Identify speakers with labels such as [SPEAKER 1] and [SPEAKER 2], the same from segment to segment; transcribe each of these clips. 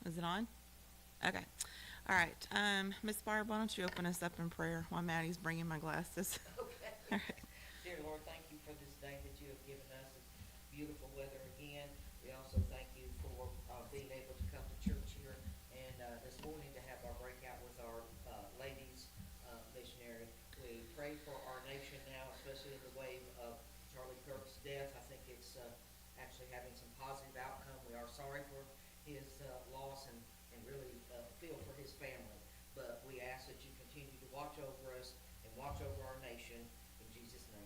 [SPEAKER 1] Is it on? Okay. All right. Miss Barb, why don't you open us up in prayer while Maddie's bringing my glasses?
[SPEAKER 2] Okay.
[SPEAKER 1] All right.
[SPEAKER 2] Dear Lord, thank you for this day that you have given us. It's beautiful weather again. We also thank you for being able to come to church here and this morning to have our breakout with our ladies missionary. We pray for our nation now, especially in the wave of Charlie Kirk's death. I think it's actually having some positive outcome. We are sorry for his loss and really feel for his family. But we ask that you continue to watch over us and watch over our nation. In Jesus' name,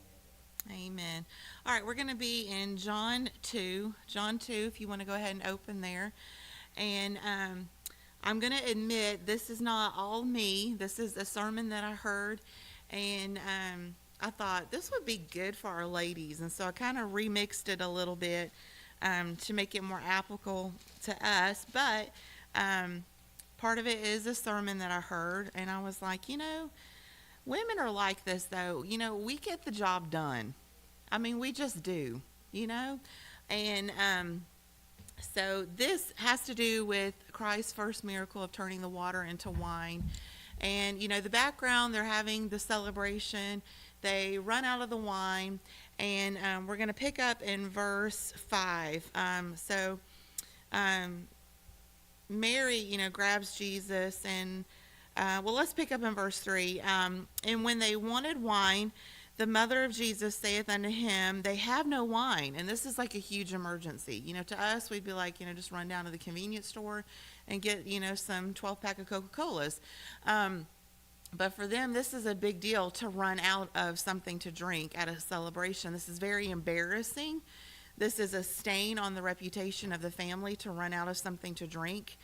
[SPEAKER 2] amen.
[SPEAKER 1] Amen. All right, we're going to be in John 2. John 2, if you want to go ahead and open there. And I'm going to admit this is not all me. This is a sermon that I heard. And I thought this would be good for our ladies. And so I kind of remixed it a little bit to make it more applicable to us. But part of it is a sermon that I heard. And I was like, women are like this, though. We get the job done. I mean, we just do, And so this has to do with Christ's first miracle of turning the water into wine. And, the background, they're having the celebration. They run out of the wine. And we're going to pick up in verse 5. Um, Mary, grabs Jesus and let's pick up in verse 3. And when they wanted wine, the mother of Jesus saith unto him, they have no wine. And this is like a huge emergency. To us, we'd be like, just run down to the convenience store and get, some 12-pack of Coca-Colas. But for them, this is a big deal to run out of something to drink at a celebration. This is very embarrassing. This is a stain on the reputation of the family to run out of something to drink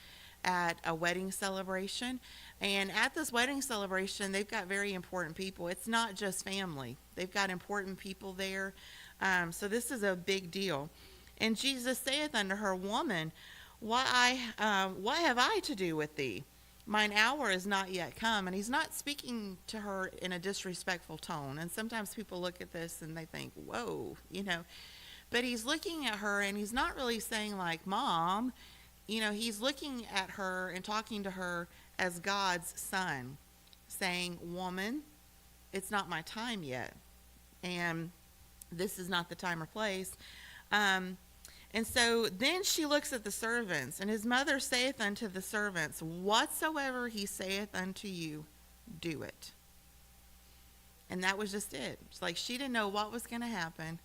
[SPEAKER 1] at a wedding celebration. And at this wedding celebration, they've got very important people. It's not just family. They've got important people there. So this is a big deal. And Jesus saith unto her, Woman, what have I to do with thee? Mine hour is not yet come. And he's not speaking to her in a disrespectful tone. And sometimes people look at this and they think, whoa, But he's looking at her and he's not really saying like, Mom. He's looking at her and talking to her as God's son, saying, Woman, it's not my time yet. And this is not the time or place. And so then she looks at the servants, and his mother saith unto the servants, Whatsoever he saith unto you, do it. And that was just it. It's like she didn't know what was going to happen,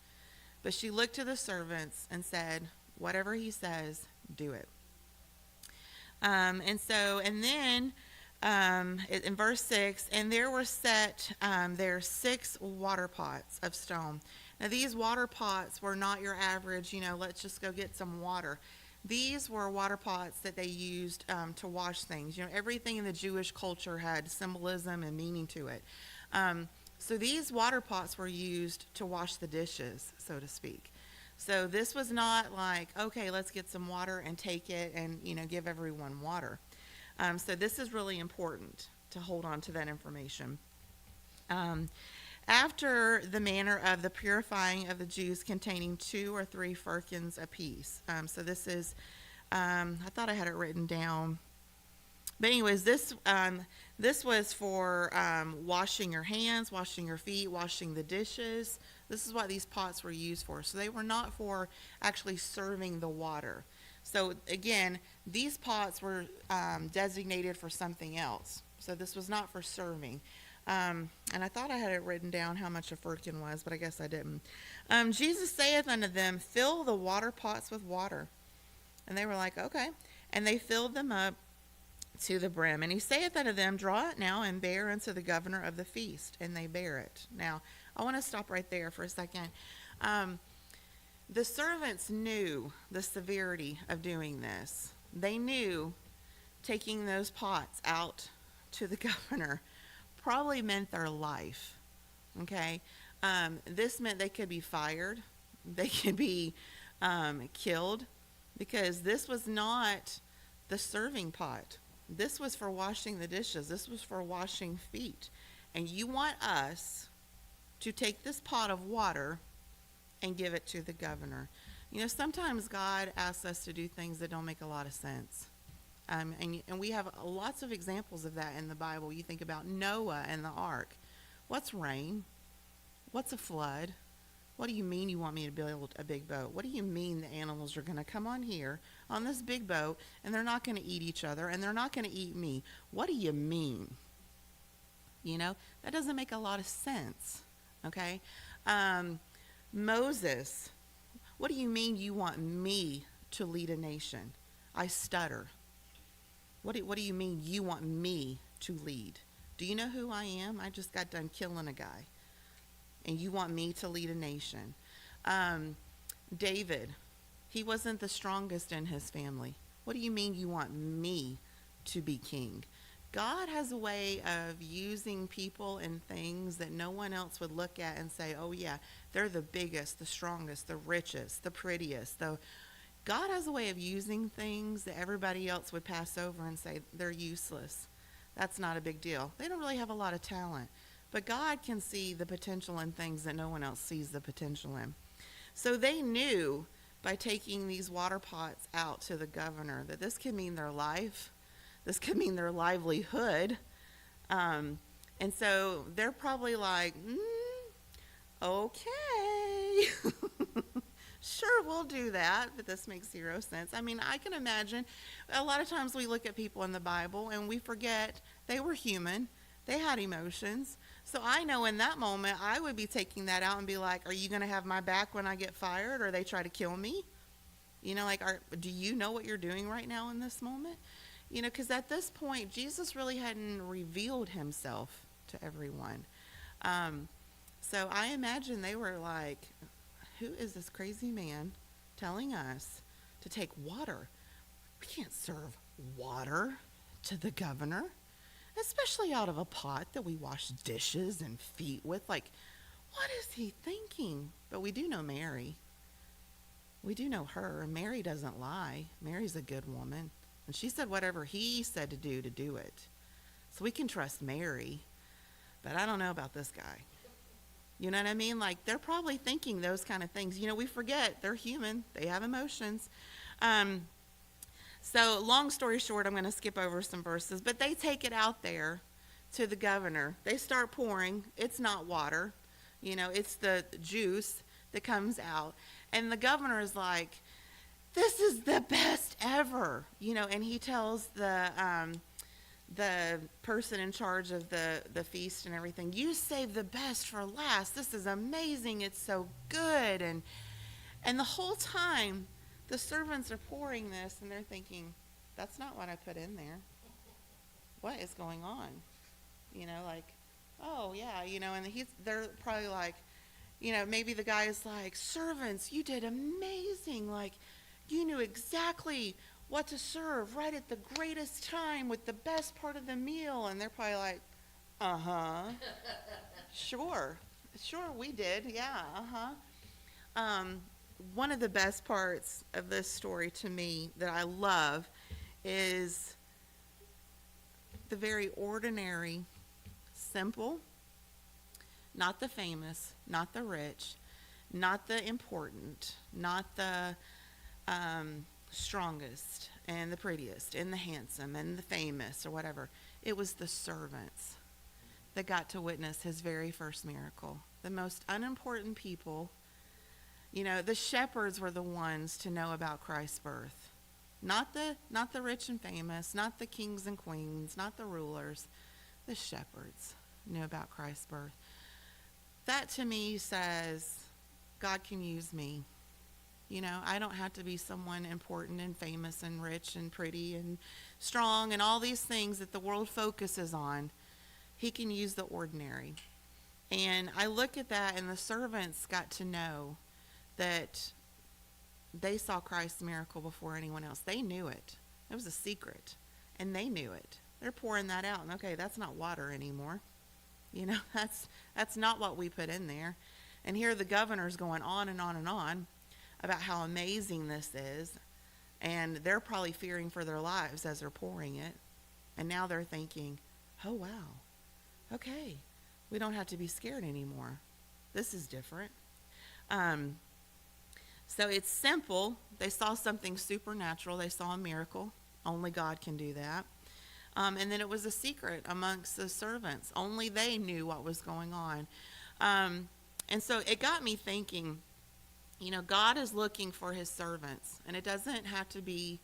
[SPEAKER 1] but she looked to the servants and said, Whatever he says, do it. And then in verse 6, and there were set there 6 water pots of stone. Now these water pots were not your average, let's just go get some water. These were water pots that they used to wash things. Everything in the Jewish culture had symbolism and meaning to it. So these water pots were used to wash the dishes, so to speak. So this was not like, okay, let's get some water and take it and, give everyone water. So this is really important to hold on to that information. After the manner of the purifying of the Jews containing 2 or 3 firkins apiece. So this is, I thought I had it written down. But anyways, this was for washing your hands, washing your feet, washing the dishes. This is what these pots were used for. So they were not for actually serving the water. So again, these pots were designated for something else. So this was not for serving. And I thought I had it written down how much a firkin was, but I guess I didn't. Jesus saith unto them, Fill the water pots with water. And they were like, okay. And they filled them up to the brim. And he saith unto them, Draw it now and bear unto the governor of the feast. And they bear it. Now, I want to stop right there for a second. The servants knew the severity of doing this. They knew taking those pots out to the governor probably meant their life. Okay? This meant they could be fired. They could be killed, because this was not the serving pot. This was for washing the dishes. This was for washing feet. And you want us to take this pot of water and give it to the governor. Sometimes God asks us to do things that don't make a lot of sense. And we have lots of examples of that in the Bible. You think about Noah and the ark. What's rain? What's a flood? What do you mean you want me to build a big boat? What do you mean the animals are going to come on here on this big boat and they're not going to eat each other and they're not going to eat me? What do you mean? You know, that doesn't make a lot of sense. Okay? Moses, what do you mean you want me to lead a nation? I stutter. What do you mean you want me to lead? Do you know who I am? I just got done killing a guy. And you want me to lead a nation. David, he wasn't the strongest in his family. What do you mean you want me to be king? God has a way of using people and things that no one else would look at and say, oh yeah, they're the biggest, the strongest, the richest, the prettiest. God has a way of using things that everybody else would pass over and say they're useless. That's not a big deal. They don't really have a lot of talent. But God can see the potential in things that no one else sees the potential in. So they knew by taking these water pots out to the governor that this could mean their life. This could mean their livelihood. And so they're probably like, okay. Sure, we'll do that, but this makes zero sense. I mean, I can imagine a lot of times we look at people in the Bible and we forget they were human. They had emotions. So I know in that moment, I would be taking that out and be like, are you going to have my back when I get fired or they try to kill me? You know, like, do you know what you're doing right now in this moment? You know, because at this point, Jesus really hadn't revealed himself to everyone. So I imagine they were like, who is this crazy man telling us to take water? We can't serve water to the governor, especially out of a pot that we wash dishes and feet with. Like, what is he thinking? But we do know Mary. We do know her. Mary doesn't lie. Mary's a good woman. And she said whatever he said to do it. So we can trust Mary. But I don't know about this guy. You know what I mean? Like, they're probably thinking those kind of things. You know, we forget they're human. They have emotions. So long story short, I'm going to skip over some verses. But they take it out there to the governor. They start pouring. It's not water. You know, it's the juice that comes out. And the governor is like, this is the best ever. You know, and he tells the person in charge of the feast and everything, you saved the best for last. This is amazing. It's so good. And the whole time, the servants are pouring this, and they're thinking, that's not what I put in there. What is going on? You know, like, oh, yeah, you know, and they're probably like, you know, maybe the guy is like, servants, you did amazing. Like, you knew exactly what to serve right at the greatest time with the best part of the meal. And they're probably like, uh-huh. Sure, we did. Yeah, uh-huh. One of the best parts of this story to me that I love is the very ordinary, simple, not the famous, not the rich, not the important, not the strongest and the prettiest and the handsome and the famous or whatever. It was the servants that got to witness his very first miracle. The most unimportant people. You know, the shepherds were the ones to know about Christ's birth. Not the rich and famous, not the kings and queens, not the rulers. The shepherds knew about Christ's birth. That to me says, God can use me. You know, I don't have to be someone important and famous and rich and pretty and strong and all these things that the world focuses on. He can use the ordinary. And I look at that, and the servants got to know that they saw Christ's miracle before anyone else. They knew it. It was a secret, and they knew it. They're pouring that out, and okay, that's not water anymore. You know, that's not what we put in there. And here the governor's going on and on and on about how amazing this is, and they're probably fearing for their lives as they're pouring it. And now they're thinking, oh wow, okay, we don't have to be scared anymore. This is different. So it's simple. They saw something supernatural. They saw a miracle. Only God can do that. And then it was a secret amongst the servants. Only they knew what was going on. Um, and so it got me thinking, God is looking for his servants. And it doesn't have to be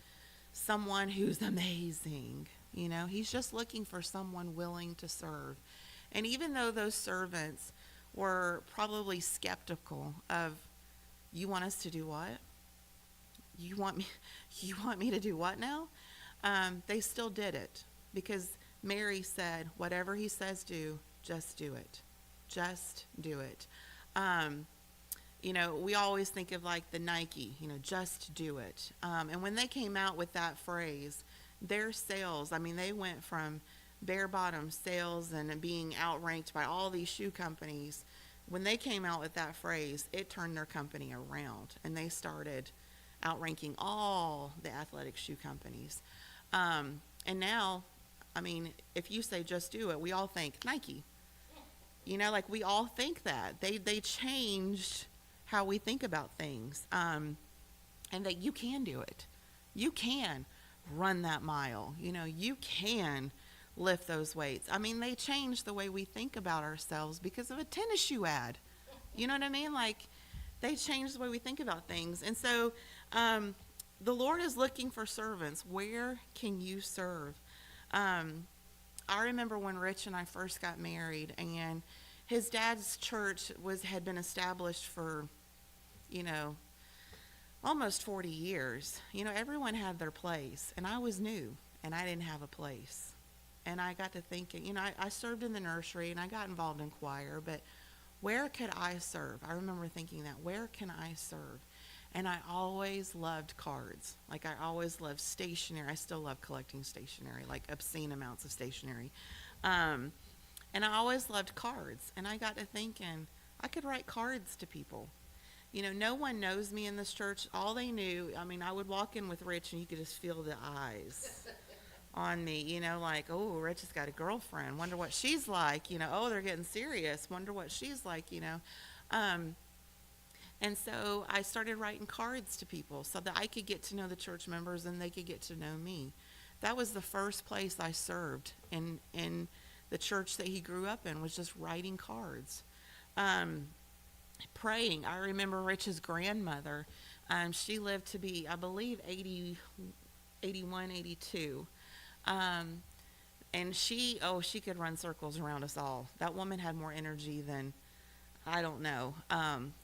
[SPEAKER 1] someone who's amazing. He's just looking for someone willing to serve. And even though those servants were probably skeptical of, you want us to do what? You want me you want me to do what now? They still did it because Mary said, whatever he says do, just do it. Just do it. We always think of like the Nike, just do it. And when they came out with that phrase, their sales, they went from bare bottom sales and being outranked by all these shoe companies. When they came out with that phrase, it turned their company around and they started outranking all the athletic shoe companies. And now, if you say just do it, we all think Nike. Like we all think that. They changed how we think about things. And that you can do it. You can run that mile. You can lift those weights. They changed the way we think about ourselves because of a tennis shoe ad. You know what I mean? Like, they changed the way we think about things. And so the Lord is looking for servants. Where can you serve? I remember when Rich and I first got married, and his dad's church had been established for, almost 40 years. Everyone had their place, and I was new, and I didn't have a place. And I got to thinking, I served in the nursery, and I got involved in choir, but where could I serve? I remember thinking that, where can I serve? And I always loved cards. Like, I always loved stationery. I still love collecting stationery, like obscene amounts of stationery. And I always loved cards. And I got to thinking, I could write cards to people. No one knows me in this church. All they knew, I would walk in with Rich and you could just feel the eyes on me, like, oh, Rich has got a girlfriend. Wonder what she's like. Oh, they're getting serious. Wonder what she's like, And so I started writing cards to people so that I could get to know the church members and they could get to know me. That was the first place I served in the church that he grew up in, was just writing cards. Praying. I remember Rich's grandmother. She lived to be, I believe, 81, 82. And she could run circles around us all. That woman had more energy than, I don't know.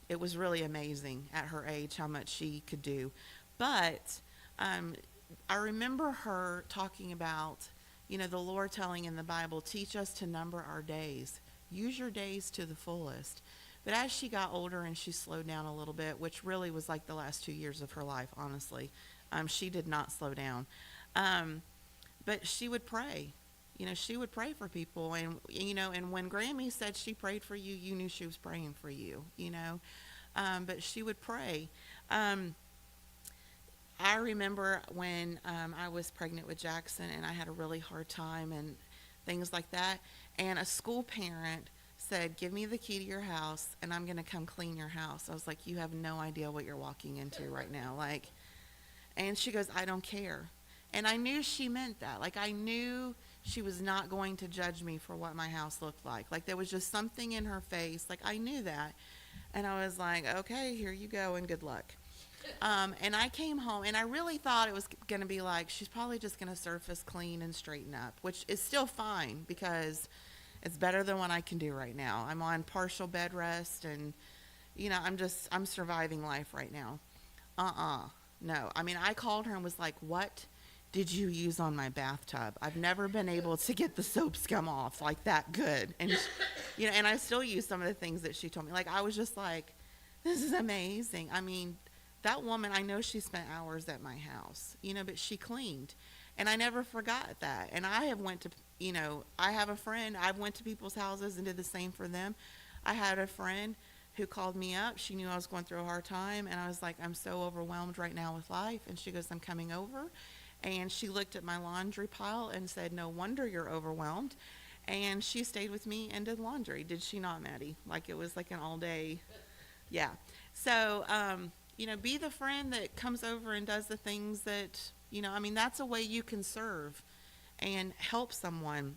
[SPEAKER 1] It was really amazing at her age how much she could do. But I remember her talking about, the Lord telling in the Bible, teach us to number our days. Use your days to the fullest. But as she got older and she slowed down a little bit, which really was like the last 2 years of her life, honestly, she did not slow down. But she would pray. She would pray for people. And, and when Grammy said she prayed for you, you knew she was praying for you, But she would pray. I remember when I was pregnant with Jackson and I had a really hard time and things like that. And a school parent said, give me the key to your house and I'm going to come clean your house. I was like, you have no idea what you're walking into right now. And she goes, I don't care. And I knew she meant that. I knew she was not going to judge me for what my house looked like. There was just something in her face. I knew that. And I was like, okay, here you go and good luck. And I came home and I really thought it was going to be she's probably just going to surface clean and straighten up, which is still fine because it's better than what I can do right now. I'm on partial bed rest and, I'm surviving life right now. No. I called her and was like, what did you use on my bathtub? I've never been able to get the soap scum off that good. And, and I still use some of the things that she told me. I was just like, this is amazing. That woman, I know she spent hours at my house, but she cleaned. And I never forgot that. And I have went to, I have a friend, I've went to people's houses and did the same for them. I had a friend who called me up. She knew I was going through a hard time. And I was like, I'm so overwhelmed right now with life. And she goes, I'm coming over. And she looked at my laundry pile and said, no wonder you're overwhelmed. And she stayed with me and did laundry. Did she not, Maddie? It was an all day. Yeah. So Be the friend that comes over and does the things that, I mean, that's a way you can serve and help someone.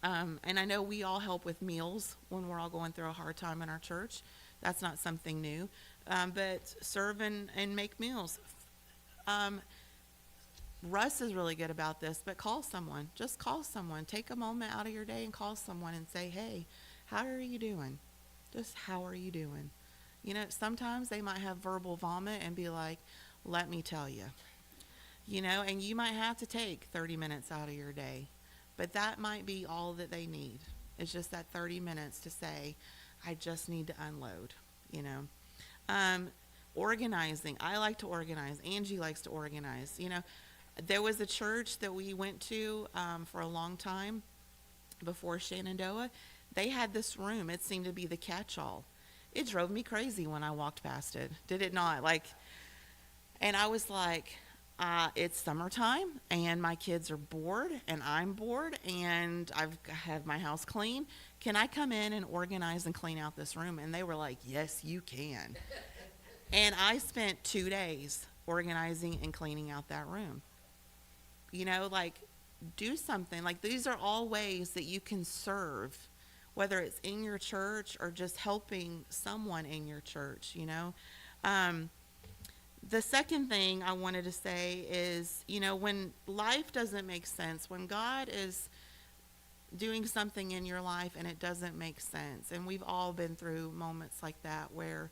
[SPEAKER 1] And I know we all help with meals when we're all going through a hard time in our church. That's not something new. But serve and make meals. Um, Russ is really good about this, but call someone. Just call someone. Take a moment out of your day and call someone and say, hey, how are you doing? Just how are you doing? Sometimes they might have verbal vomit and be like, let me tell you. And you might have to take 30 minutes out of your day, but that might be all that they need. It's just that 30 minutes to say, I just need to unload, you know. Um, Organizing. I like to organize. Angie likes to organize. There was a church that we went to for a long time before Shenandoah. They had this room. It seemed to be the catch-all. It drove me crazy when I walked past it. Did it not? And I was like, it's summertime and my kids are bored and I'm bored and I have my house clean. Can I come in and organize and clean out this room? And they were like, yes, you can. And I spent 2 days organizing and cleaning out that room. Like, do something. Like, these are all ways that you can serve, whether it's in your church or just helping someone in your church. The second thing I wanted to say is, when life doesn't make sense, when God is doing something in your life and it doesn't make sense, and we've all been through moments like that where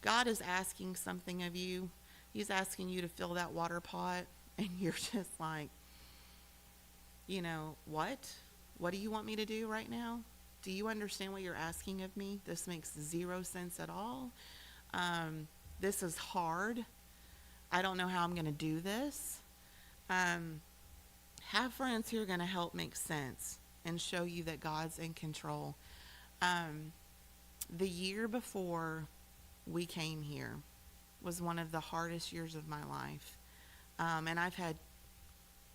[SPEAKER 1] God is asking something of you. He's asking you to fill that water pot, and you're just like, what? What do you want me to do right now? Do you understand what you're asking of me? This makes zero sense at all. This is hard. I don't know how I'm going to do this. Have friends who are going to help make sense and show you that God's in control. The year before we came here was one of the hardest years of my life. And I've had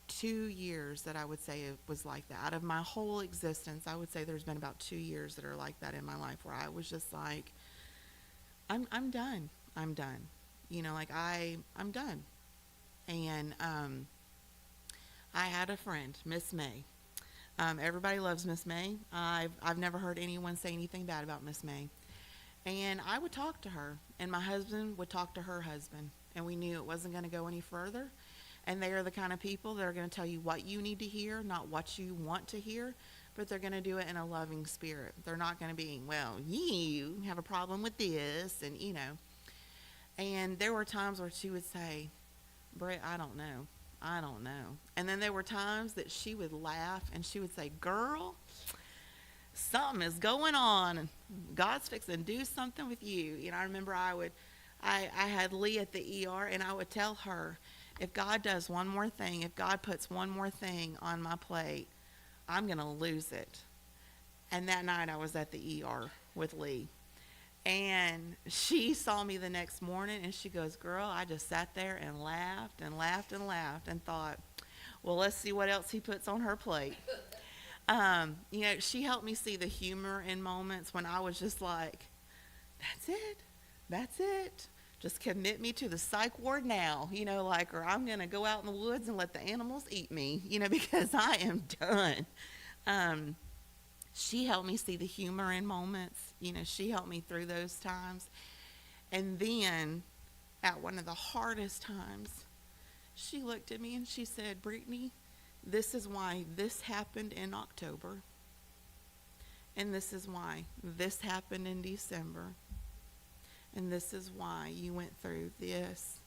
[SPEAKER 1] 2 years that I would say it was like that. Out of my whole existence, I would say there's been about 2 years that are like that in my life where I was just like, I'm done. I'm done. I'm done. And I had a friend, Miss May. Everybody loves Miss May. I've never heard anyone say anything bad about Miss May. And I would talk to her, and my husband would talk to her husband, and we knew it wasn't going to go any further. And they are the kind of people that are going to tell you what you need to hear, not what you want to hear, but they're going to do it in a loving spirit. They're not going to be, well, you have a problem with this, and. And there were times where she would say, Britt, I don't know. I don't know. And then there were times that she would laugh and she would say, girl, something is going on. God's fixing to do something with you. I remember I had Lee at the ER, and I would tell her, if God does one more thing, if God puts one more thing on my plate, I'm going to lose it. And that night I was at the ER with Lee. And she saw me the next morning, and she goes, girl, I just sat there and laughed and laughed and laughed and thought, well, let's see what else he puts on her plate. She helped me see the humor in moments when I was just like, that's it. That's it. Just commit me to the psych ward now, or I'm going to go out in the woods and let the animals eat me, because I am done. She helped me see the humor in moments. She helped me through those times. And then, at one of the hardest times, she looked at me and she said, Brittany, this is why this happened in October. And this is why this happened in December. And this is why you went through this.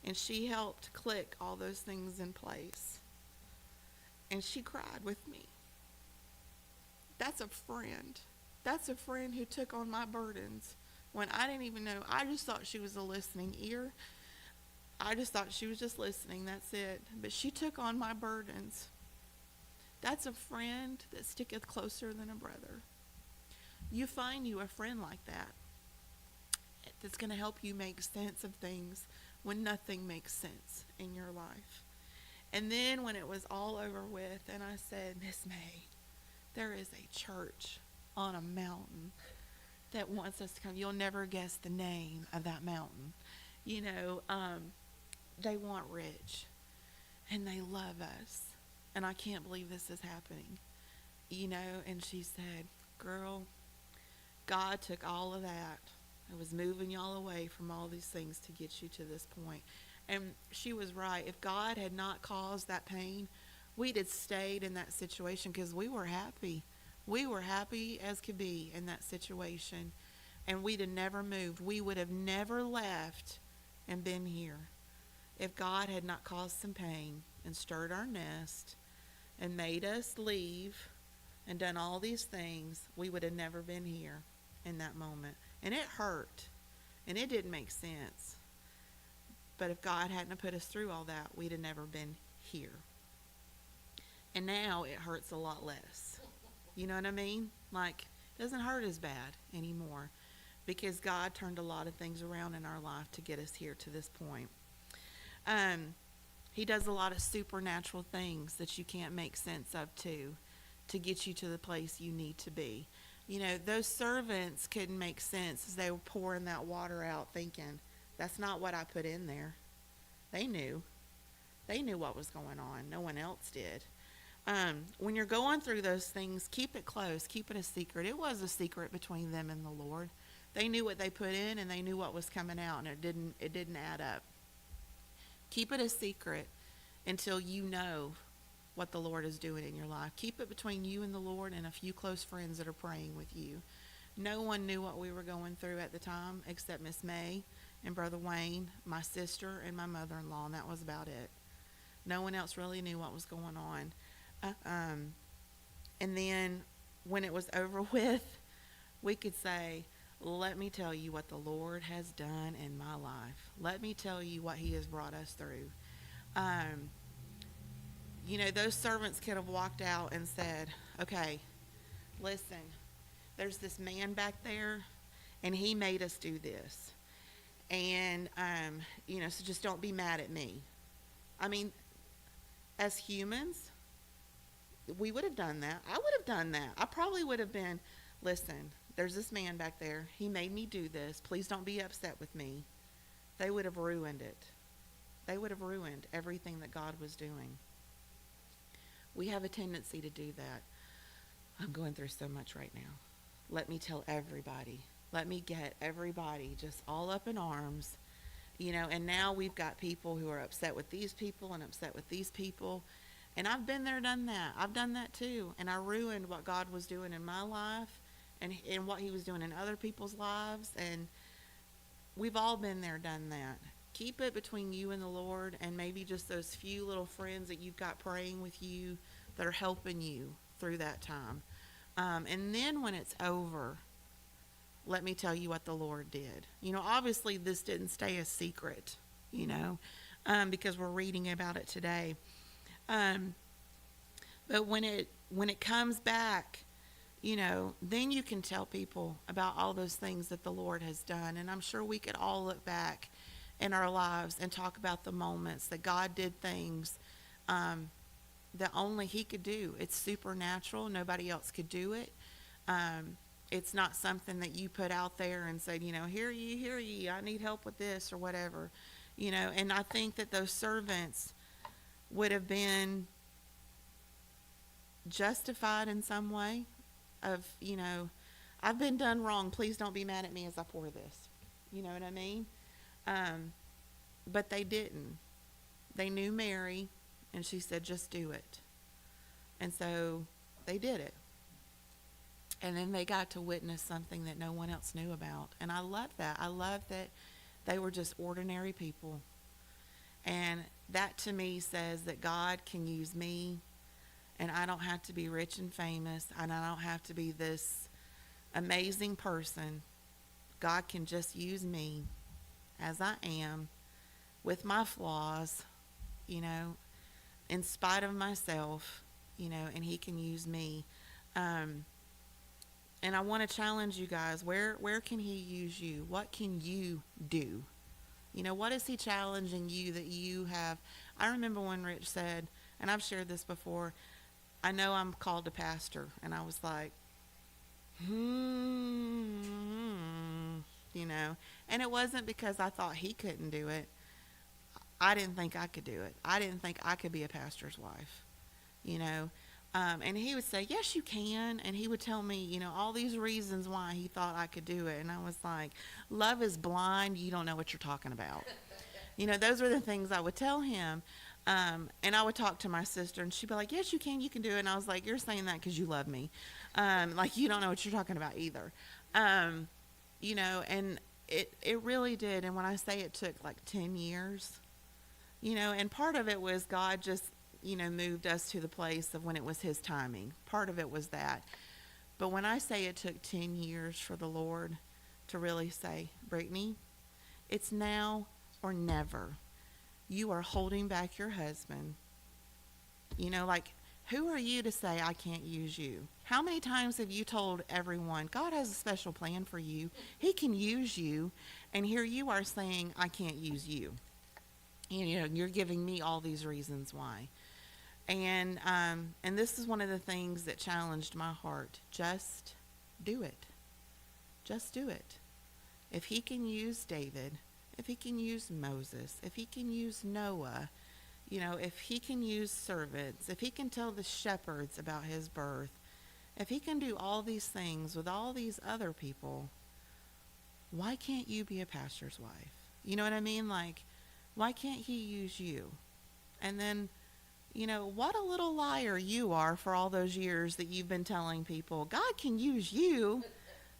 [SPEAKER 1] And she helped click all those things in place. And she cried with me. That's a friend. That's a friend who took on my burdens when I didn't even know. I just thought she was a listening ear. I just thought she was just listening. That's it. But she took on my burdens. That's a friend that sticketh closer than a brother. You find you a friend like that that's going to help you make sense of things when nothing makes sense in your life. And then when it was all over with, and I said, Miss May, there is a church on a mountain that wants us to come. You'll never guess the name of that mountain. you know, they want rich and they love us. And I can't believe this is happening, you know. And she said, girl, God took all of that. It was moving y'all away from all these things to get you to this point. And she was right. If God had not caused that pain, we'd have stayed in that situation because we were happy. We were happy as could be in that situation. And we'd have never moved. We would have never left and been here if God had not caused some pain and stirred our nest and made us leave and done all these things. We would have never been here in that moment. And it hurt. And it didn't make sense. But if God hadn't have put us through all that, we'd have never been here. And now it hurts a lot less. You know what I mean? Like, it doesn't hurt as bad anymore because God turned a lot of things around in our life to get us here to this point. He does a lot of supernatural things that you can't make sense of to get you to the place you need to be. You know, those servants couldn't make sense as they were pouring that water out thinking, that's not what I put in there. They knew. They knew what was going on. No one else did. When you're going through those things, keep it close. Keep it a secret. It was a secret between them and the Lord. They knew what they put in and they knew what was coming out, and it didn't add up. Keep it a secret until you know what the Lord is doing in your life. Keep it between you and the Lord and a few close friends that are praying with you. No one knew what we were going through at the time except Miss May and Brother Wayne, my sister, and my mother-in-law, and that was about it. No one else really knew what was going on. And then when it was over with, we could say, let me tell you what the Lord has done in my life. Let me tell you what he has brought us through. You know, those servants could have walked out and said, okay, listen, there's this man back there, and he made us do this. And, you know, so just don't be mad at me. I mean, as humans, we would have done that. I would have done that. I probably would have been, listen, there's this man back there. He made me do this. Please don't be upset with me. They would have ruined it. They would have ruined everything that God was doing. We have a tendency to do that. I'm going through so much right now. Let me tell everybody. Let me get everybody just all up in arms. You know, and now we've got people who are upset with these people and upset with these people. And I've been there, done that. I've done that too. And I ruined what God was doing in my life and what he was doing in other people's lives. And we've all been there, done that. Keep it between you and the Lord and maybe just those few little friends that you've got praying with you that are helping you through that time. And then when it's over, let me tell you what the Lord did. You know, obviously this didn't stay a secret, you know, because we're reading about it today. But when it comes back, you know, then you can tell people about all those things that the Lord has done. And I'm sure we could all look back in our lives and talk about the moments that God did things that only he could do. It's supernatural. Nobody else could do it. It's not something that you put out there and said, you know, hear ye, I need help with this or whatever. You know, and I think that those servants would have been justified in some way of, you know, I've been done wrong. Please don't be mad at me as I pour this. You know what I mean? But they didn't. They knew Mary, and she said, just do it. And so they did it. And then they got to witness something that no one else knew about. And I love that. I love that they were just ordinary people. And that to me says that God can use me, and I don't have to be rich and famous, and I don't have to be this amazing person. God can just use me as I am with my flaws, you know, in spite of myself, you know, and he can use me. And I want to challenge you guys, where can he use you? What can you do? You know, what is he challenging you that you have? I remember when Rich said, and I've shared this before, I know I'm called to pastor. And I was like, And it wasn't because I thought he couldn't do it. I didn't think I could do it. I didn't think I could be a pastor's wife, you know. And he would say, yes, you can. And he would tell me, all these reasons why he thought I could do it. And I was like, love is blind. You don't know what you're talking about. Those were the things I would tell him. And I would talk to my sister, and she'd be like, yes, you can do it. And I was like, you're saying that because you love me. Like, you don't know what you're talking about either. And it really did. And when I say it took like 10 years, and part of it was God just, moved us to the place of when it was his timing. Part of it was that. But when I say it took 10 years for the Lord to really say, Brittany, it's now or never. You are holding back your husband. Like, who are you to say I can't use you? How many times have you told everyone, God has a special plan for you. He can use you. And here you are saying, I can't use you. You're giving me all these reasons why. And this is one of the things that challenged my heart. Just do it. Just do it. If he can use David, if he can use Moses, if he can use Noah, if he can use servants, if he can tell the shepherds about his birth, if he can do all these things with all these other people, why can't you be a pastor's wife? You know what I mean? Like, why can't he use you? And then, what a little liar you are for all those years that you've been telling people, God can use you,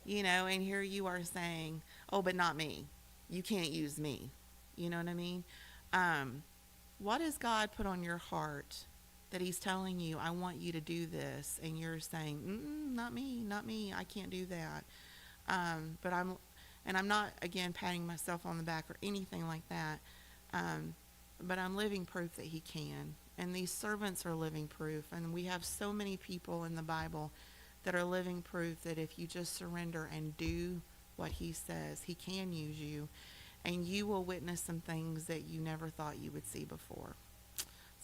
[SPEAKER 1] and here you are saying, oh, but not me. You can't use me. You know what I mean? What has God put on your heart that he's telling you, I want you to do this, and you're saying, not me, I can't do that. But I'm not, again, patting myself on the back or anything like that. But I'm living proof that he can. And these servants are living proof. And we have so many people in the Bible that are living proof that if you just surrender and do what he says, he can use you. And you will witness some things that you never thought you would see before.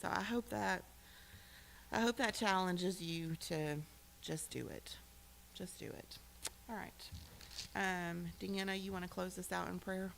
[SPEAKER 1] So I hope that challenges you to just do it. Just do it. All right. Deanna, you want to close this out in prayer?